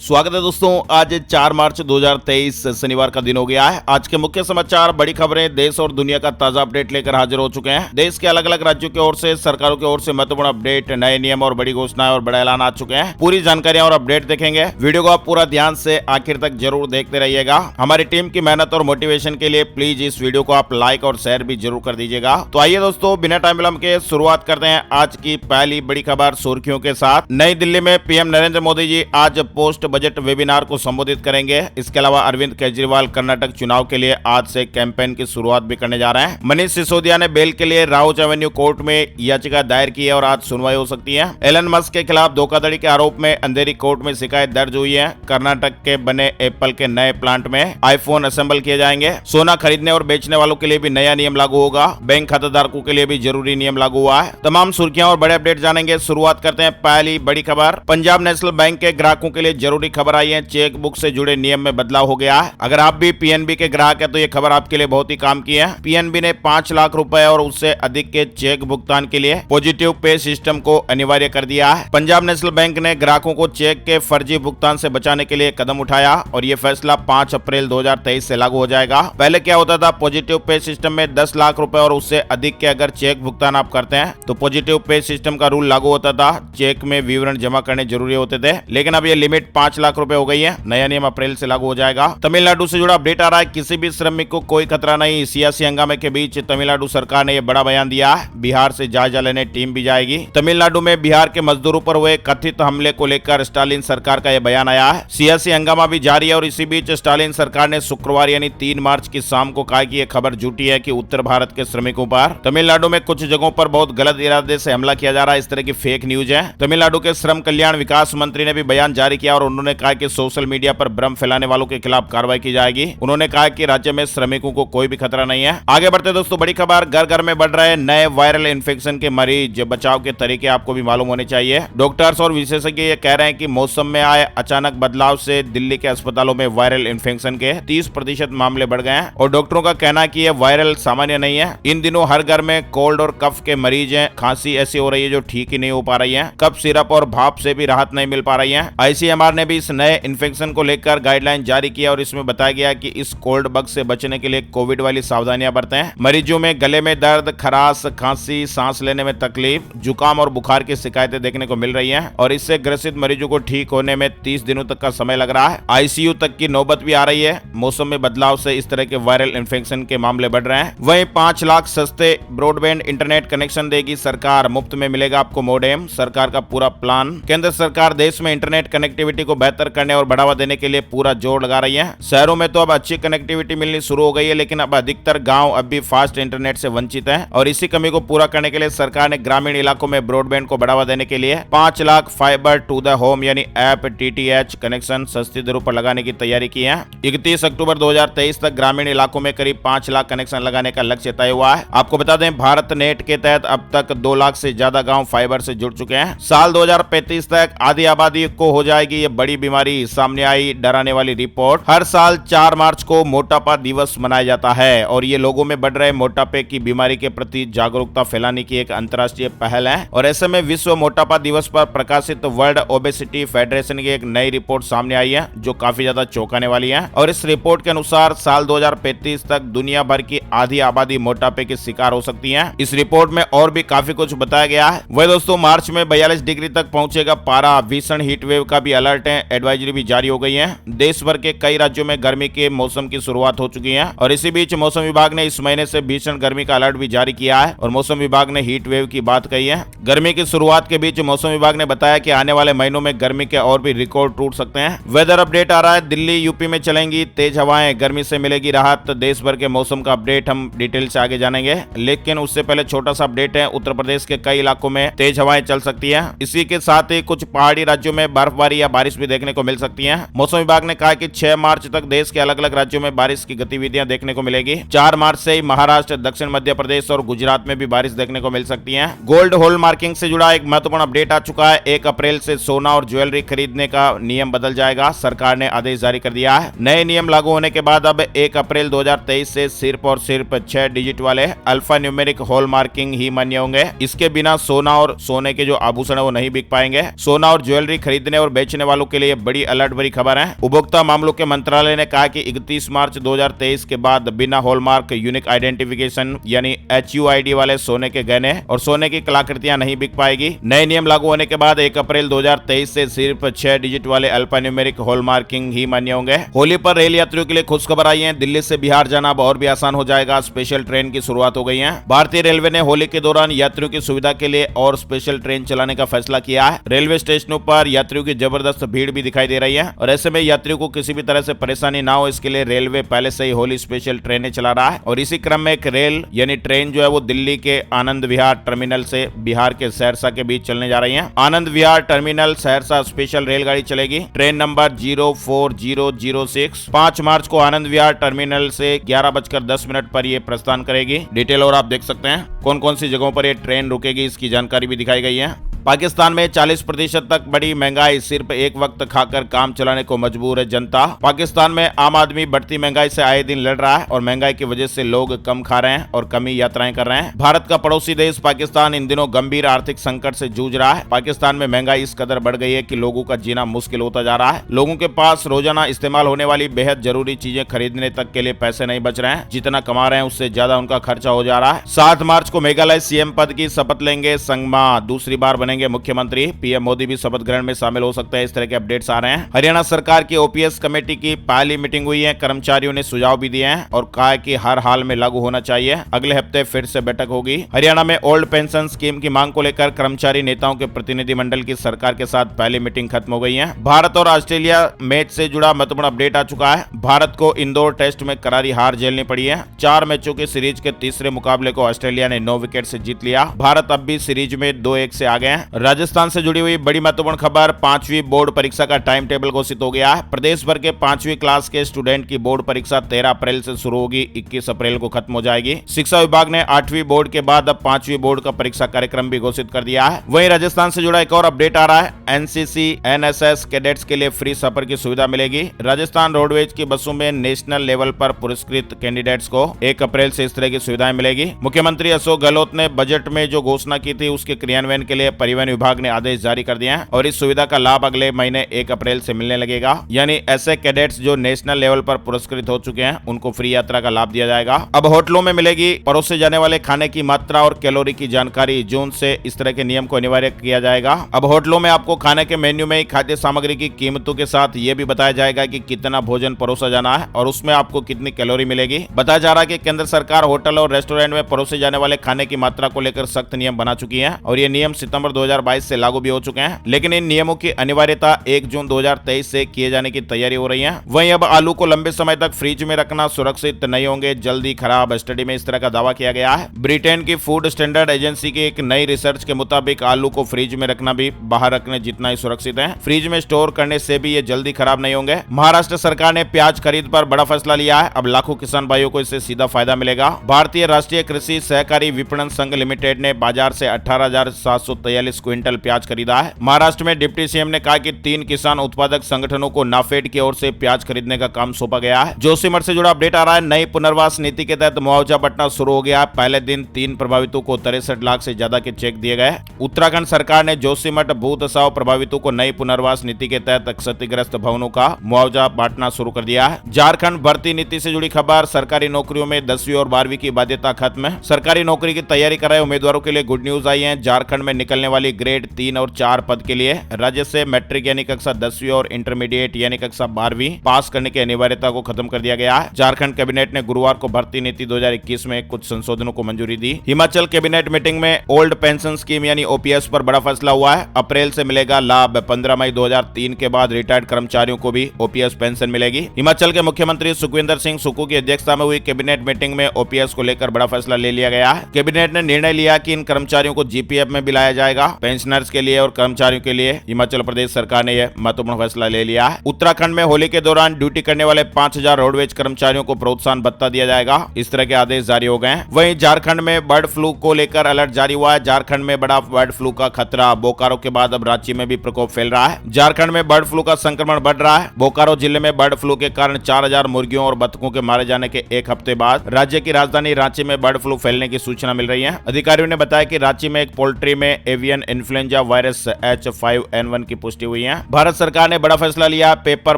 स्वागत है दोस्तों। आज 4 मार्च 2023 शनिवार का दिन हो गया है। आज के मुख्य समाचार, बड़ी खबरें, देश और दुनिया का ताजा अपडेट लेकर हाजिर हो चुके हैं। देश के अलग अलग राज्यों की ओर से, सरकारों की ओर से महत्वपूर्ण अपडेट, नए नियम और बड़ी घोषणाएं और बड़े ऐलान आ चुके हैं। पूरी जानकारियां और अपडेट देखेंगे। वीडियो को आप पूरा ध्यान से आखिर तक जरूर देखते रहिएगा। हमारी टीम की मेहनत और मोटिवेशन के लिए प्लीज इस वीडियो को आप लाइक और शेयर भी जरूर कर दीजिएगा। तो आइए दोस्तों, बिना टाइम विलंब के शुरुआत करते हैं आज की पहली बड़ी खबर सुर्खियों के साथ। नई दिल्ली में पीएम नरेंद्र मोदी जी आज पोस्ट बजट वेबिनार को संबोधित करेंगे। इसके अलावा अरविंद केजरीवाल कर्नाटक चुनाव के लिए आज से कैंपेन की शुरुआत भी करने जा रहे हैं। मनीष सिसोदिया ने बेल के लिए राउज एवेन्यू कोर्ट में याचिका दायर की है और आज सुनवाई हो सकती है। एलन मस्क के खिलाफ धोखाधड़ी के आरोप में अंधेरी कोर्ट में शिकायत दर्ज हुई है। कर्नाटक के बने एप्पल के नए प्लांट में आईफोन असेंबल किए जाएंगे। सोना खरीदने और बेचने वालों के लिए भी नया नियम लागू होगा। बैंक खाताधारकों के लिए भी जरूरी नियम लागू हुआ है। तमाम सुर्खियां और बड़े अपडेट जानेंगे। शुरुआत करते हैं पहली बड़ी खबर। पंजाब नेशनल बैंक के ग्राहकों के लिए जरूरी खबर आई है। चेक बुक से जुड़े नियम में बदलाव हो गया है। अगर आप भी पीएनबी के ग्राहक हैं तो ये खबर आपके लिए बहुत ही काम की है। पीएनबी ने 5 लाख रुपए और उससे अधिक के चेक भुगतान के लिए पॉजिटिव पे सिस्टम को अनिवार्य कर दिया है। पंजाब नेशनल बैंक ने ग्राहकों को चेक के फर्जी भुगतान से बचाने के लिए कदम उठाया और ये फैसला 5 अप्रैल 2023 से लागू हो जाएगा। पहले क्या होता था, पॉजिटिव पे सिस्टम में 10 लाख रुपए और उससे अधिक के अगर चेक भुगतान आप करते हैं तो पॉजिटिव पे सिस्टम का रूल लागू होता था। चेक में विवरण जमा करने जरूरी होते थे, लेकिन अब ये लिमिट 5 लाख रुपए हो गई है। नया नियम अप्रैल से लागू हो जाएगा। तमिलनाडु से जुड़ा अपडेट आ रहा है। किसी भी श्रमिक को कोई खतरा नहीं। सियासी हंगामे के बीच तमिलनाडु सरकार ने यह बड़ा बयान दिया है। बिहार से जायजा लेने टीम भी जाएगी। तमिलनाडु में बिहार के मजदूरों पर हुए कथित हमले को लेकर स्टालिन सरकार का यह बयान आया है। सियासी हंगामा भी जारी है और इसी बीच स्टालिन सरकार ने शुक्रवार यानी 3 मार्च की शाम को कहा कि यह खबर झूठी है कि उत्तर भारत के श्रमिकों पर तमिलनाडु में कुछ जगहों पर बहुत गलत इरादे से हमला किया जा रहा है। इस तरह की फेक न्यूज है। तमिलनाडु के श्रम कल्याण विकास मंत्री ने भी बयान जारी किया और उन्होंने कहा कि सोशल मीडिया पर भ्रम फैलाने वालों के खिलाफ कार्रवाई की जाएगी। उन्होंने कहा कि राज्य में श्रमिकों को कोई भी खतरा नहीं है। आगे बढ़ते दोस्तों, बड़ी खबर। घर घर में बढ़ रहे नए वायरल इन्फेक्शन के मरीज। बचाव के तरीके आपको भी मालूम होने चाहिए। डॉक्टर्स और विशेषज्ञ ये कह रहे हैं कि मौसम में आए अचानक बदलाव से दिल्ली के अस्पतालों में वायरल इन्फेक्शन के 30% मामले बढ़ गए हैं और डॉक्टरों का कहना है कि यह वायरल सामान्य नहीं है। इन दिनों हर घर में कोल्ड और कफ के मरीज हैं। खांसी ऐसी हो रही है जो ठीक ही नहीं हो पा रही है। कफ सिरप और भाप से भी राहत नहीं मिल पा रही है। आईसीएमआर ने भी इस नए इन्फेक्शन को लेकर गाइडलाइन जारी किया और इसमें बताया गया कि इस कोल्ड बग से बचने के लिए कोविड वाली सावधानियां बरतें। मरीजों में गले में दर्द, खराश, खांसी, सांस लेने में तकलीफ, जुकाम और बुखार की शिकायतें देखने को मिल रही हैं और इससे ग्रसित मरीजों को ठीक होने में 30 दिनों तक का समय लग रहा है। आईसीयू तक की नौबत भी आ रही है। मौसम में बदलाव से इस तरह के वायरल इन्फेक्शन के मामले बढ़ रहे हैं। वहीं 5 लाख सस्ते ब्रॉडबैंड इंटरनेट कनेक्शन देगी सरकार। मुफ्त में मिलेगा आपको मोडेम। सरकार का पूरा प्लान। केंद्र सरकार देश में इंटरनेट कनेक्टिविटी को बेहतर करने और बढ़ावा देने के लिए पूरा जोर लगा रही है। शहरों में तो अब अच्छी कनेक्टिविटी मिलनी शुरू हो गई है, लेकिन अब अधिकतर गांव अब भी फास्ट इंटरनेट से वंचित हैं और इसी कमी को पूरा करने के लिए सरकार ने ग्रामीण इलाकों में ब्रॉडबैंड को बढ़ावा देने के लिए 5 lakh fibre to the home यानी ऐप टीटीएच कनेक्शन सस्ती दरों पर लगाने की तैयारी की है। 31 अक्टूबर 2023 तक ग्रामीण इलाकों में करीब 5 लाख कनेक्शन लगाने का लक्ष्य तय हुआ है। आपको बता दें, भारत नेट के तहत अब तक 2 लाख से ज्यादा गाँव फाइबर से जुड़ चुके हैं। साल 2035 तक आधी आबादी को हो जाएगी ये बड़ी बीमारी। सामने आई डराने वाली रिपोर्ट। हर साल 4 मार्च को मोटापा दिवस मनाया जाता है और ये लोगों में बढ़ रहे मोटापे की बीमारी के प्रति जागरूकता फैलाने की एक अंतर्राष्ट्रीय पहल है और ऐसे में विश्व मोटापा दिवस पर प्रकाशित वर्ल्ड ओबेसिटी फेडरेशन की एक नई रिपोर्ट सामने आई है जो काफी ज्यादा चौंकाने वाली है और इस रिपोर्ट के अनुसार साल 2035 तक दुनिया भर की आधी आबादी मोटापे के शिकार हो सकती है। इस रिपोर्ट में और भी काफी कुछ बताया गया है। वह दोस्तों, मार्च में 42 डिग्री तक पहुंचेगा पारा। भीषण हीट वेव का भी अलर्ट है। एडवाइजरी भी जारी हो गई है। देश भर के कई राज्यों में गर्मी के मौसम की शुरुआत हो चुकी है और इसी बीच मौसम विभाग ने इस महीने से भीषण गर्मी का अलर्ट भी जारी किया है और मौसम विभाग ने हीट वेव की बात कही है। गर्मी की शुरुआत के बीच मौसम विभाग ने बताया कि आने वाले महीनों में गर्मी के और भी रिकॉर्ड टूट सकते हैं। वेदर अपडेट आ रहा है। दिल्ली यूपी में चलेंगी तेज हवाएं। गर्मी से मिलेगी राहत। देश भर के मौसम का अपडेट हम डिटेल से आगे जानेंगे, लेकिन उससे पहले छोटा सा अपडेट है। उत्तर प्रदेश के कई इलाकों में तेज हवाएं चल सकती है। इसी के साथ ही कुछ पहाड़ी राज्यों में बर्फबारी या बारिश भी देखने को मिल सकती है। मौसम विभाग ने कहा कि 6 मार्च तक देश के अलग अलग राज्यों में बारिश की गतिविधियां देखने को मिलेगी। 4 मार्च से ही महाराष्ट्र, दक्षिण मध्य प्रदेश और गुजरात में भी बारिश देखने को मिल सकती है। गोल्ड हॉल मार्किंग से जुड़ा एक महत्वपूर्ण अपडेट आ चुका है। 1 अप्रैल से सोना और ज्वेलरी खरीदने का नियम बदल जाएगा। सरकार ने आदेश जारी कर दिया है। नए नियम लागू होने के बाद अब 1 अप्रैल 2023 से सिर्फ और सिर्फ 6 डिजिट वाले अल्फा न्यूमेरिक हॉल मार्किंग ही मान्य होंगे। इसके बिना सोना और सोने के जो आभूषण है वो नहीं बिक पाएंगे। सोना और ज्वेलरी खरीदने और बेचने वालों के लिए बड़ी अलर्ट भरी खबर है। उपभोक्ता मामलों के मंत्रालय ने कहा कि 31 मार्च 2023 के बाद बिना हॉलमार्क यूनिक आइडेंटिफिकेशन यानी HUID वाले सोने के गहने और सोने की कलाकृतियां नहीं बिक पाएगी। नए नियम लागू होने के बाद 1 अप्रैल 2023 से सिर्फ 6 डिजिट वाले अल्फान्यूमेरिक हॉलमार्किंग ही मान्य होंगे। होली पर रेल यात्रियों के लिए खुशखबर आई है। दिल्ली से बिहार जाना अब और भी आसान हो जाएगा। स्पेशल ट्रेन की शुरुआत हो गई है। भारतीय रेलवे ने होली के दौरान यात्रियों की सुविधा के लिए और स्पेशल ट्रेन चलाने का फैसला किया है। रेलवे स्टेशनों पर यात्रियों की जबरदस्त भीड़ भी दिखाई दे रही है और ऐसे में यात्रियों को किसी भी तरह से परेशानी ना हो, इसके लिए रेलवे पहले से ही होली स्पेशल ट्रेनें चला रहा है। और इसी क्रम में एक रेल यानी ट्रेन जो है वो दिल्ली के आनंद विहार टर्मिनल से बिहार के सहरसा के बीच चलने जा रही है। आनंद विहार टर्मिनल सहरसा स्पेशल रेलगाड़ी चलेगी। ट्रेन नंबर 04006 5 मार्च को आनंद विहार टर्मिनल से 11:10 पर यह प्रस्थान करेगी। डिटेल और आप देख सकते हैं कौन कौन सी जगहों पर यह ट्रेन रुकेगी, इसकी जानकारी भी दिखाई गई है। पाकिस्तान में 40% तक बढ़ी महंगाई, सिर्फ एक वक्त खाकर काम चलाने को मजबूर है जनता। पाकिस्तान में आम आदमी बढ़ती महंगाई से आए दिन लड़ रहा है और महंगाई की वजह से लोग कम खा रहे हैं और कम ही यात्राएं कर रहे हैं। भारत का पड़ोसी देश पाकिस्तान इन दिनों गंभीर आर्थिक संकट से जूझ रहा है। पाकिस्तान में महंगाई इस कदर बढ़ गई है कि लोगों का जीना मुश्किल होता जा रहा है। लोगों के पास रोजाना इस्तेमाल होने वाली बेहद जरूरी चीजें खरीदने तक के लिए पैसे नहीं बच रहे हैं। जितना कमा रहे हैं उससे ज्यादा उनका खर्चा हो जा रहा है। 7 मार्च को मेघालय CM पद की शपथ लेंगे संगमा, दूसरी बार बनेंगे मुख्यमंत्री। PM मोदी भी शपथ ग्रहण में शामिल हो सकते हैं। इस तरह के अपडेट्स आ रहे हैं। हरियाणा सरकार की OPS कमेटी की पहली मीटिंग हुई है। कर्मचारियों ने सुझाव भी दिए हैं और कहा है कि हर हाल में लागू होना चाहिए। अगले हफ्ते फिर से बैठक होगी। हरियाणा में ओल्ड पेंशन स्कीम की मांग को लेकर कर्मचारी नेताओं के प्रतिनिधिमंडल की सरकार के साथ पहली मीटिंग खत्म हो गई है। भारत और ऑस्ट्रेलिया मैच से जुड़ा महत्वपूर्ण अपडेट आ चुका है। भारत को इंदौर टेस्ट में करारी हार झेलनी पड़ी है। 4 मैचों के सीरीज के तीसरे मुकाबले को ऑस्ट्रेलिया ने 9 विकेट से जीत लिया। भारत अब भी सीरीज में 2-1 से आगे हैं। राजस्थान से जुड़ी हुई बड़ी महत्वपूर्ण खबर, 5वीं बोर्ड परीक्षा का टाइम टेबल घोषित हो गया है। प्रदेश भर के 5वीं क्लास के स्टूडेंट की बोर्ड परीक्षा 13 अप्रैल से शुरू होगी, 21 अप्रैल को खत्म हो जाएगी। शिक्षा विभाग ने 8वीं बोर्ड के बाद अब 5वीं बोर्ड का परीक्षा कार्यक्रम भी घोषित कर दिया है। वहीं राजस्थान से जुड़ा एक और अपडेट आ रहा है। NCC NSS कैडेट्स के लिए फ्री सफर की सुविधा मिलेगी। राजस्थान रोडवेज की बसों में नेशनल लेवल पर पुरस्कृत कैंडिडेट्स को 1 अप्रैल से इस तरह की सुविधाएं मिलेगी। मुख्यमंत्री अशोक गहलोत ने बजट में जो घोषणा की थी उसके क्रियान्वयन के लिए परिवहन विभाग ने आदेश जारी कर दिया है और इस सुविधा का लाभ अगले महीने 1 अप्रैल से मिलने लगेगा। यानी ऐसे कैडेट्स जो नेशनल लेवल पर पुरस्कृत हो चुके हैं उनको फ्री यात्रा का लाभ दिया जाएगा। अब होटलों में मिलेगी परोसे जाने वाले खाने की मात्रा और कैलोरी की जानकारी। जून से इस तरह के नियम को अनिवार्य किया जाएगा। अब होटलों में आपको खाने के मेन्यू में खाद्य सामग्री की कीमतों के साथ ये भी बताया जाएगा कि कितना भोजन परोसा जाना है और उसमें आपको कितनी कैलोरी मिलेगी। बताया जा रहा है कि केंद्र सरकार होटल और रेस्टोरेंट में परोसे जाने वाले खाने की मात्रा को लेकर सख्त नियम बना चुकी है और ये नियम सितंबर 2022 से लागू भी हो चुके हैं। लेकिन इन नियमों की अनिवार्यता 1 जून 2023 से किए जाने की तैयारी हो रही है। वहीं अब आलू को लंबे समय तक फ्रिज में रखना सुरक्षित नहीं होंगे, जल्दी खराब। स्टडी में इस तरह का दावा किया गया है। ब्रिटेन की फूड स्टैंडर्ड एजेंसी की एक नई रिसर्च के मुताबिक आलू को फ्रिज में रखना भी बाहर रखने जितना ही सुरक्षित है। फ्रिज में स्टोर करने से भी ये जल्दी खराब नहीं होंगे। महाराष्ट्र सरकार ने प्याज खरीद पर बड़ा फैसला लिया है। अब लाखों किसान भाइयों को इससे सीधा फायदा मिलेगा। भारतीय राष्ट्रीय कृषि सहकारी विपणन संघ लिमिटेड ने बाजार से 18,743 क्विंटल प्याज खरीदा है। महाराष्ट्र में डिप्टी CM ने कहा कि 3 किसान उत्पादक संगठनों को नाफेड की ओर से प्याज खरीदने का काम सौंपा गया है। जोशीमठ से जुड़ा अपडेट आ रहा है। नई पुनर्वास नीति के तहत मुआवजा बंटना शुरू हो गया है। पहले दिन 3 प्रभावितों को 63 लाख से ज्यादा के चेक दिए गए। उत्तराखंड सरकार ने जोशीमठ भूदसाव प्रभावितों को नई पुनर्वास नीति के तहत क्षतिग्रस्त भवनों का मुआवजा बांटना शुरू कर दिया है। झारखंड भर्ती नीति से जुड़ी खबर, सरकारी नौकरियों में 10वीं और 12वीं की बाध्यता खत्म है। सरकारी नौकरी की तैयारी कर रहे उम्मीदवारों के लिए गुड न्यूज आई है। झारखंड में निकलने वाली ग्रेड 3 और 4 पद के लिए राज्य से मैट्रिक यानी कक्षा 10वीं और इंटरमीडिएट यानी कक्षा 12वीं पास करने की अनिवार्यता को खत्म कर दिया गया है। झारखंड कैबिनेट ने गुरुवार को भर्ती नीति 2021 में कुछ संशोधनों को मंजूरी दी। हिमाचल कैबिनेट मीटिंग में ओल्ड पेंशन स्कीम यानी OPS पर बड़ा फैसला हुआ है। अप्रैल से मिलेगा लाभ। 15 मई 2003 के बाद रिटायर्ड कर्मचारियों को भी OPS पेंशन मिलेगी। हिमाचल के मुख्यमंत्री सुखविंदर सिंह सुक्खू की अध्यक्षता में हुई कैबिनेट मीटिंग में OPS को लेकर बड़ा फैसला ले लिया गया है। कैबिनेट ने निर्णय लिया कि इन कर्मचारियों को GPF में भी लाया जाएगा। पेंशनर्स के लिए और कर्मचारियों के लिए हिमाचल प्रदेश सरकार ने यह महत्वपूर्ण फैसला ले लिया है। उत्तराखंड में होली के दौरान ड्यूटी करने वाले 5000 रोडवेज कर्मचारियों को प्रोत्साहन भत्ता दिया जाएगा। इस तरह के आदेश जारी हो गए। वहीं झारखंड में बर्ड फ्लू को लेकर अलर्ट जारी हुआ है। झारखंड में बड़ा बर्ड फ्लू का खतरा। बोकारो के बाद अब रांची में भी प्रकोप फैल रहा है। झारखंड में बर्ड फ्लू का संक्रमण बढ़ रहा है। बोकारो जिले में बर्ड फ्लू के कारण 4000 मुर्गियों और बतखों के मारे जाने के 1 हफ्ते बाद राज्य की राजधानी रांची में बर्ड फ्लू फैलने की सूचना मिल रही है। अधिकारियों ने बताया कि रांची में एक पोल्ट्री में एवियन इन्फ्लुएंजा वायरस H5N1 की पुष्टि हुई है। हैं। भारत सरकार ने बड़ा फैसला लिया, पेपर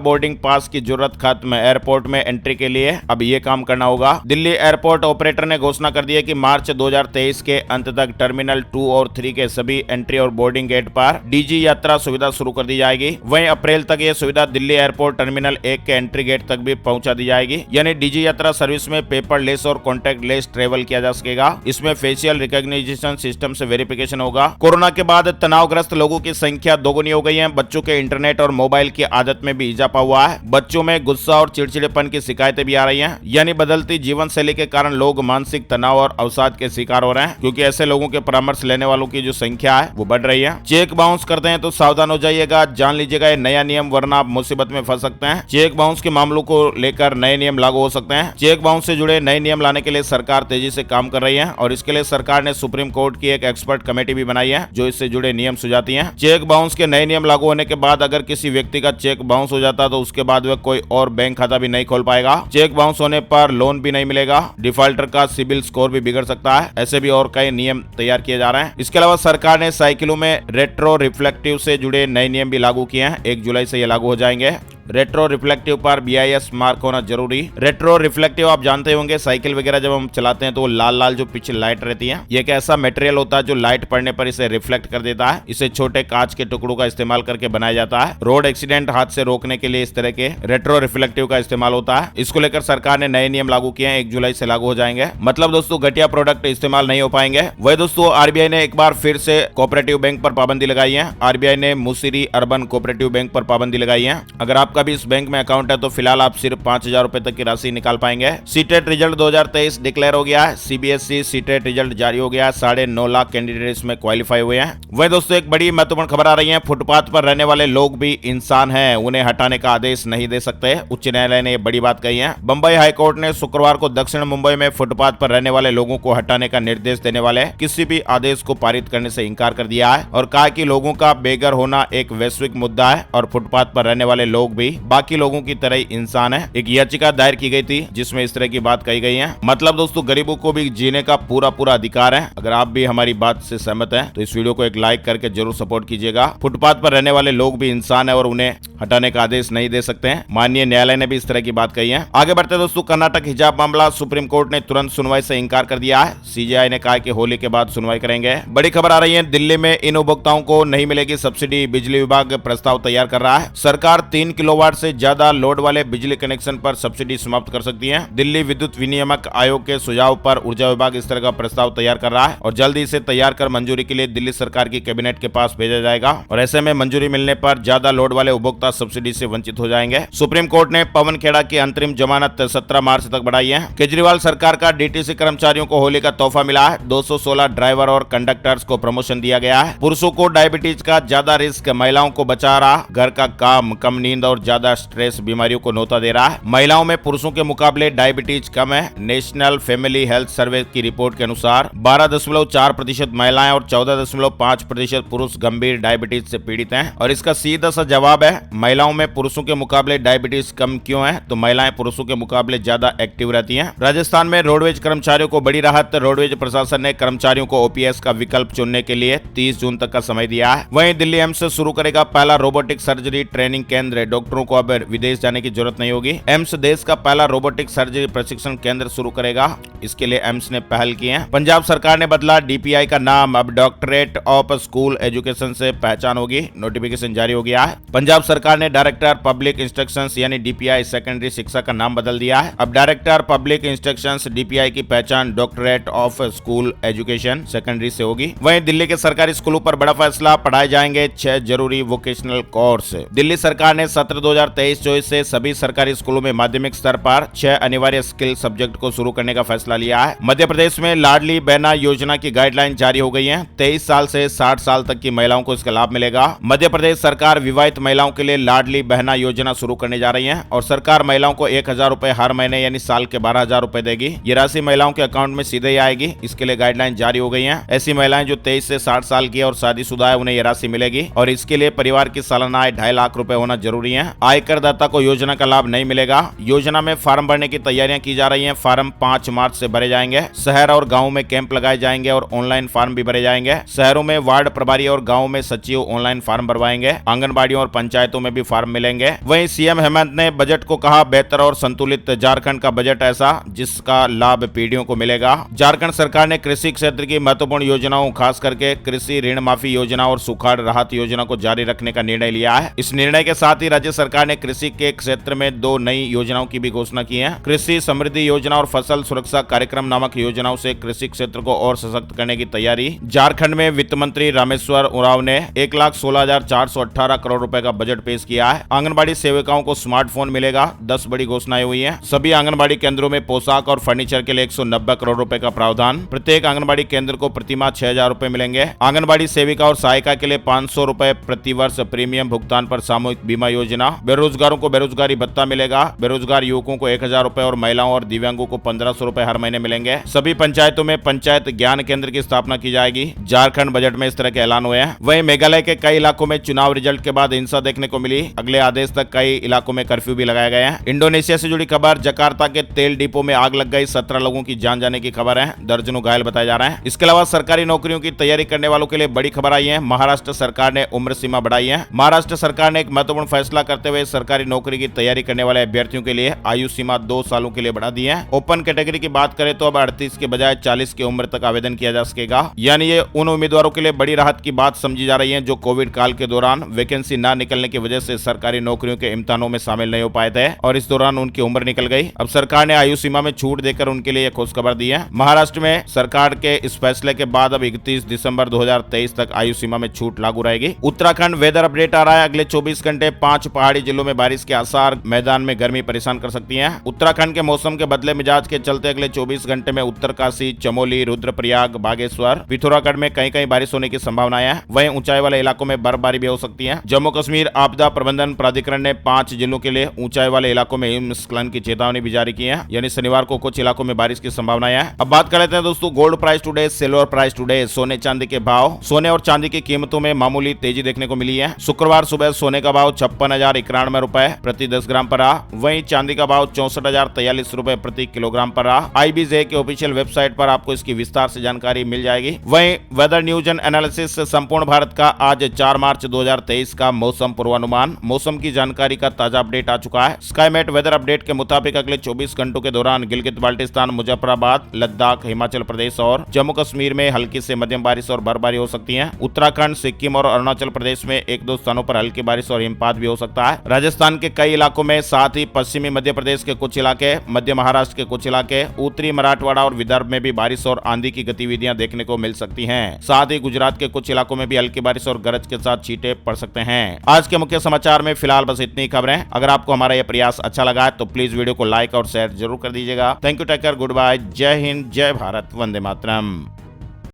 बोर्डिंग पास की जरूरत खत्म, एयरपोर्ट में एंट्री के लिए अब ये काम करना होगा। दिल्ली एयरपोर्ट ऑपरेटर ने घोषणा कर दी है कि मार्च 2023 के अंत तक टर्मिनल 2 और 3 के सभी एंट्री और बोर्डिंग गेट पर डीजी यात्रा सुविधा शुरू कर दी जाएगी। वहीं अप्रैल तक ये सुविधा दिल्ली एयरपोर्ट टर्मिनल 1 के एंट्री गेट तक भी पहुंचा दी जाएगी। यानी डीजी यात्रा सर्विस में पेपरलेस और कॉन्टैक्ट लेस ट्रेवल किया जा सकेगा। इसमें फेशियल रिकॉग्निशन सिस्टम से वेरिफिकेशन होगा। कोरोना के बाद तनावग्रस्त लोगों की संख्या दोगुनी हो गई है। बच्चों के इंटरनेट और मोबाइल की आदत में भी इजाफा हुआ है। बच्चों में गुस्सा और चिड़चिड़ेपन की शिकायतें भी आ रही हैं। यानी बदलती जीवन शैली के कारण लोग मानसिक तनाव और अवसाद के शिकार हो रहे हैं, क्योंकि ऐसे लोगों के परामर्श लेने वालों की जो संख्या है वो बढ़ रही है। चेक बाउंस करते हैं तो सावधान हो जाइएगा, जान लीजिएगा ये नया नियम, वरना आप मुसीबत में फंस सकते हैं। चेक बाउंस के मामलों को लेकर नए नियम लागू हो सकते हैं। चेक बाउंस से जुड़े नए नियम लाने के लिए सरकार तेजी से काम कर रही है और इसके लिए सरकार ने सुप्रीम कोर्ट की एक एक्सपर्ट कमेटी भी बनाई है जो इससे जुड़े नियम सुझाती है। चेक बाउंस के नए नियम लागू होने के बाद अगर किसी व्यक्ति का चेक बाउंस हो जाता तो उसके बाद वह कोई और बैंक खाता भी नहीं खोल पाएगा। चेक बाउंस होने पर लोन भी नहीं मिलेगा। डिफॉल्टर का सिबिल स्कोर भी बिगड़ सकता है। ऐसे भी और कई नियम तैयार किए जा रहे हैं। इसके अलावा सरकार ने साइकिलों में रेट्रो रिफ्लेक्टिव से जुड़े नए नियम भी लागू किए हैं। 1 जुलाई से ये लागू हो जाएंगे। रेट्रो रिफ्लेक्टिव पर BIS मार्क होना जरूरी। रेट्रो रिफ्लेक्टिव आप जानते होंगे, साइकिल वगैरह जब हम चलाते हैं तो वो लाल लाल जो पीछे लाइट रहती है, ये एक ऐसा मटेरियल होता है जो लाइट पड़ने पर इसे रिफ्लेक्ट कर देता है। इसे छोटे कांच के टुकड़ों का इस्तेमाल करके बनाया जाता है। रोड एक्सीडेंट हादसे रोकने के लिए इस तरह के रेट्रो रिफ्लेक्टिव का इस्तेमाल होता है। इसको लेकर सरकार ने नए नियम लागू किए हैं। 1 जुलाई से लागू हो जाएंगे। मतलब दोस्तों घटिया प्रोडक्ट इस्तेमाल नहीं हो पाएंगे। वही दोस्तों RBI ने एक बार फिर से कोऑपरेटिव बैंक पर पाबंदी लगाई है। RBI ने मुसीरी अर्बन कोऑपरेटिव बैंक पर पाबंदी लगाई है। अगर आपका भी इस बैंक में अकाउंट है तो फिलहाल आप सिर्फ 5,000 रुपए तक की राशि निकाल पाएंगे। सीटेट रिजल्ट 2023 डिक्लेयर हो गया है। CBSE सीटेट रिजल्ट जारी हो गया है। 9.5 लाख कैंडिडेट इसमें क्वालिफाई हुए हैं। वहीं दोस्तों एक बड़ी महत्वपूर्ण खबर आ रही है, फुटपाथ पर रहने वाले लोग भी इंसान हैं, उन्हें हटाने का आदेश नहीं दे सकते। उच्च न्यायालय ने बड़ी बात कही है। बंबई हाईकोर्ट ने शुक्रवार को दक्षिण मुंबई में फुटपाथ पर रहने वाले लोगों को हटाने का निर्देश देने वाले किसी भी आदेश को पारित करने से इंकार कर दिया है और कहा कि लोगों का बेघर होना एक वैश्विक मुद्दा है और फुटपाथ पर रहने वाले लोग भी बाकी लोगों की तरह ही इंसान है। एक याचिका दायर की गई थी जिसमें इस तरह की बात कही गई है। मतलब दोस्तों गरीबों को भी जीने का पूरा अधिकार है। अगर आप भी हमारी बात से सहमत हैं तो इस वीडियो को एक लाइक करके जरूर सपोर्ट कीजिएगा। फुटपाथ पर रहने वाले लोग भी इंसान है और उन्हें हटाने का आदेश नहीं दे सकते हैं। माननीय न्यायालय ने भी इस तरह की बात कही है। आगे बढ़ते दोस्तों, कर्नाटक हिजाब मामला, सुप्रीम कोर्ट ने तुरंत सुनवाई से इंकार कर दिया है। CJI ने कहा कि होली के बाद सुनवाई करेंगे। बड़ी खबर आ रही है, दिल्ली में इन उपभोक्ताओं को नहीं मिलेगी सब्सिडी। बिजली विभाग प्रस्ताव तैयार कर रहा है। सरकार 3 किलोवाट से ज्यादा लोड वाले बिजली कनेक्शन पर सब्सिडी समाप्त कर सकती है। दिल्ली विद्युत विनियामक आयोग के सुझाव पर ऊर्जा विभाग इस तरह का प्रस्ताव तैयार कर रहा है और जल्द ही इसे तैयार कर मंजूरी के लिए दिल्ली सरकार की कैबिनेट के पास भेजा जाएगा और ऐसे में मंजूरी मिलने पर ज्यादा लोड वाले उपभोक्ता सब्सिडी से वंचित हो जाएंगे। सुप्रीम कोर्ट ने पवन खेड़ा की अंतरिम जमानत 17 मार्च तक बढ़ाई है। केजरीवाल सरकार का DTC कर्मचारियों को होली का तोहफा मिला है। 216 ड्राइवर और कंडक्टर्स को प्रमोशन दिया गया है। पुरुषों को डायबिटीज का ज्यादा रिस्क, महिलाओं को बचा रहा घर का काम, कम नींद और ज्यादा स्ट्रेस बीमारियों को नोता दे रहा है। महिलाओं में पुरुषों के मुकाबले डायबिटीज कम है। नेशनल फैमिली हेल्थ सर्वे की रिपोर्ट के अनुसार 12.4% महिलाएं और 14.5% पुरुष गंभीर डायबिटीज से पीड़ित हैं और इसका सीधा सा जवाब है, महिलाओं में पुरुषों के मुकाबले डायबिटीज कम क्यों है? तो महिलाएं पुरुषों के मुकाबले ज्यादा एक्टिव रहती हैं। राजस्थान में रोडवेज कर्मचारियों को बड़ी राहत। रोडवेज प्रशासन ने कर्मचारियों को OPS का विकल्प चुनने के लिए 30 जून तक का समय दिया है। वहीं दिल्ली एम्स से शुरू करेगा पहला रोबोटिक सर्जरी ट्रेनिंग केंद्र। डॉक्टरों को अब विदेश जाने की जरूरत नहीं होगी। एम्स देश का पहला रोबोटिक सर्जरी प्रशिक्षण केंद्र शुरू करेगा। इसके लिए एम्स ने पहल की है। पंजाब सरकार ने बदला DPI का नाम, अब डॉक्टरेट ऑफ स्कूल एजुकेशन से पहचान होगी। नोटिफिकेशन जारी हो गया है। पंजाब सरकार ने डायरेक्टर पब्लिक इंस्ट्रक्शंस यानी DPI सेकेंडरी शिक्षा का नाम बदल दिया है। अब डायरेक्टर पब्लिक इंस्ट्रक्शंस DPI की पहचान doctorate of school education secondary से होगी। वहीं दिल्ली के सरकारी स्कूलों पर बड़ा फैसला, पढ़ाए जाएंगे 6 जरूरी वोकेशनल कोर्स। दिल्ली सरकार ने सत्र 2023-24 से सभी सरकारी स्कूलों में माध्यमिक स्तर पर 6 अनिवार्य स्किल सब्जेक्ट को शुरू करने का फैसला लिया है। मध्य प्रदेश में लाडली बहना योजना की गाइडलाइन जारी हो गई है। 23 साल से 60 साल तक की महिलाओं को इसका लाभ मिलेगा। मध्य प्रदेश सरकार विवाहित महिलाओं के लिए लाडली बहना योजना शुरू करने जा रही है और सरकार महिलाओं को 1,000 रुपए हर महीने यानी साल के 12,000 रुपए देगी। ये राशि महिलाओं के अकाउंट में सीधे ही आएगी। इसके लिए गाइडलाइन जारी हो गई है। ऐसी महिलाएं जो 23 से 60 साल की और शादीशुदा है उन्हें ये राशि मिलेगी और इसके लिए परिवार की सालाना आय 2.5 लाख रुपए होना जरूरी है। हैं। आयकर दाता को योजना का लाभ नहीं मिलेगा। योजना में फार्म भरने की तैयारियां की जा रही हैं। फार्म 5 मार्च से भरे जाएंगे। शहर और गाँव में कैंप लगाए जाएंगे और ऑनलाइन फार्म भी भरे जाएंगे। शहरों में वार्ड प्रभारी और गाँव में सचिव ऑनलाइन फार्म भरवाएंगे। आंगनबाड़ियों और पंचायतों में भी फार्म मिलेंगे। वहीं सीएम हेमंत ने बजट को कहा, बेहतर और संतुलित झारखंड का बजट ऐसा जिसका लाभ पीढ़ियों को मिलेगा। झारखंड सरकार ने कृषि क्षेत्र की महत्वपूर्ण योजनाओं, खास करके कृषि ऋण माफी योजना और सुखाड़ राहत योजना को जारी रखने का निर्णय लिया है। इस निर्णय के साथ ही राज्य सरकार ने कृषि के क्षेत्र में 2 नई योजनाओं की भी घोषणा की है। कृषि समृद्धि योजना और फसल सुरक्षा कार्यक्रम नामक योजनाओं से कृषि क्षेत्र को और सशक्त करने की तैयारी। झारखंड में वित्त मंत्री रामेश्वर उरांव ने 1,16,418 करोड़ रुपए का बजट पेश किया है। आंगनबाड़ी सेविकाओं को स्मार्टफोन मिलेगा। 10 बड़ी घोषणाएं हुई हैं। सभी आंगनबाड़ी केंद्रों में पोशाक और फर्नीचर के लिए 190 करोड़ रुपए का प्रावधान। प्रत्येक आंगनबाड़ी केंद्र को प्रतिमाह 6,000 रुपए मिलेंगे। आंगनबाड़ी सेविका और सहायिका के लिए 500 रुपए प्रति वर्ष प्रीमियम भुगतान पर सामूहिक बीमा योजना। बेरोजगारों को बेरोजगारी भत्ता मिलेगा। बेरोजगार युवकों को 1,000 रुपए और महिलाओं और दिव्यांगों को 1,500 रुपए हर महीने मिलेंगे। सभी पंचायतों में पंचायत ज्ञान केंद्र की स्थापना की जाएगी। झारखंड बजट में इस तरह के ऐलान हुए हैं। वहीं मेघालय के कई इलाकों में चुनाव रिजल्ट के बाद हिंसा देखने को मिली। अगले आदेश तक कई इलाकों में कर्फ्यू भी लगाए गए हैं। इंडोनेशिया से जुड़ी खबर, जकार्ता के तेल डिपो में आग लग गई। 17 लोगों की जान जाने की खबर है। दर्जनों घायल बताए जा रहे हैं। इसके अलावा सरकारी नौकरियों की तैयारी करने वालों के लिए बड़ी खबर आई है। महाराष्ट्र सरकार ने उम्र सीमा बढ़ाई है। महाराष्ट्र सरकार ने एक महत्वपूर्ण फैसला करते हुए सरकारी नौकरी की तैयारी करने वाले अभ्यर्थियों के लिए आयु सीमा 2 सालों के लिए बढ़ा दी है। ओपन कैटेगरी की बात करें तो अब 38 के बजाय 40 की उम्र तक आवेदन किया जा सकेगा। यानी ये उन उम्मीदवारों के लिए बड़ी राहत की बात समझी जा रही है जो कोविड काल के दौरान वैकेंसी न निकलने की वजह से सरकारी नौकरियों के इम्तिहानों में शामिल नहीं हो पाए थे और इस दौरान उनकी उम्र निकल गई। अब सरकार ने आयु सीमा में छूट देकर उनके लिए खुशखबर दी है। महाराष्ट्र में सरकार के इस फैसले के बाद अब 31 दिसंबर 2023 तक आयु सीमा में छूट लागू रहेगी। उत्तराखंड वेदर अपडेट आ रहा है। अगले 24 घंटे 5 पहाड़ी जिलों में बारिश के आसार। मैदान में गर्मी परेशान कर सकती है। उत्तराखंड के मौसम के बदले मिजाज के चलते अगले 24 घंटे में उत्तरकाशी, चमोली, रुद्रप्रयाग, बागेश्वर, पिथौरागढ़ में कहीं कहीं बारिश होने की संभावनाएं है। वहीं ऊंचाई वाले इलाकों में बर्फबारी भी हो सकती है। जम्मू कश्मीर आपदा प्रबंधन प्राधिकरण ने 5 जिलों के लिए ऊंचाई वाले इलाकों में हिमस्खलन की चेतावनी भी जारी की है। यानी शनिवार को कुछ इलाकों में बारिश की संभावनाएं है। अब बात कर लेते हैं दोस्तों gold price today, silver price today, सोने चांदी के भाव। सोने और चांदी की कीमतों में मामूली तेजी देखने को मिली है। शुक्रवार सुबह सोने का भाव 56,091 रुपए प्रति 10 ग्राम पर रहा। वहीं चांदी का भाव 64,043 रुपए प्रति किलोग्राम पर रहा। IBJ के ऑफिशियल वेबसाइट पर आपको इसकी विस्तार से जानकारी मिल जाएगी। वहीं वेदर न्यूज एंड एनालिसिस संपूर्ण भारत का आज 4 मार्च 2023 का मौसम पूर्वानुमान, मौसम की जानकारी का ताजा अपडेट आ चुका है। स्काईमेट वेदर अपडेट के मुताबिक अगले 24 घंटों के दौरान गिलगित बाल्टिस्तान, मुजफ्फराबाद, लद्दाख, हिमाचल प्रदेश और जम्मू कश्मीर में हल्की से मध्यम बारिश और बर्फबारी हो सकती है। उत्तराखंड, सिक्किम और अरुणाचल प्रदेश में 1-2 स्थानों पर हल्की बारिश और हिमपात भी हो सकता है। राजस्थान के कई इलाकों में, साथ ही पश्चिमी मध्य प्रदेश के कुछ इलाके, मध्य महाराष्ट्र के कुछ इलाके, उत्तरी मराठवाड़ा और विदर्भ में भी बारिश और आंधी की गतिविधियां देखने को मिल सकती हैं। साथ ही गुजरात के कुछ इलाकों में भी हल्की बारिश और गरज के साथ छींटे पड़ सकते हैं। आज के मुख्य समाचार में फिलहाल बस इतनी खबरें। अगर आपको हमारा यह प्रयास अच्छा लगा है तो प्लीज वीडियो को लाइक और शेयर जरूर कर दीजिएगा। Thank you, take care, good bye, जय हिंद, जय भारत, वंदे मातरम।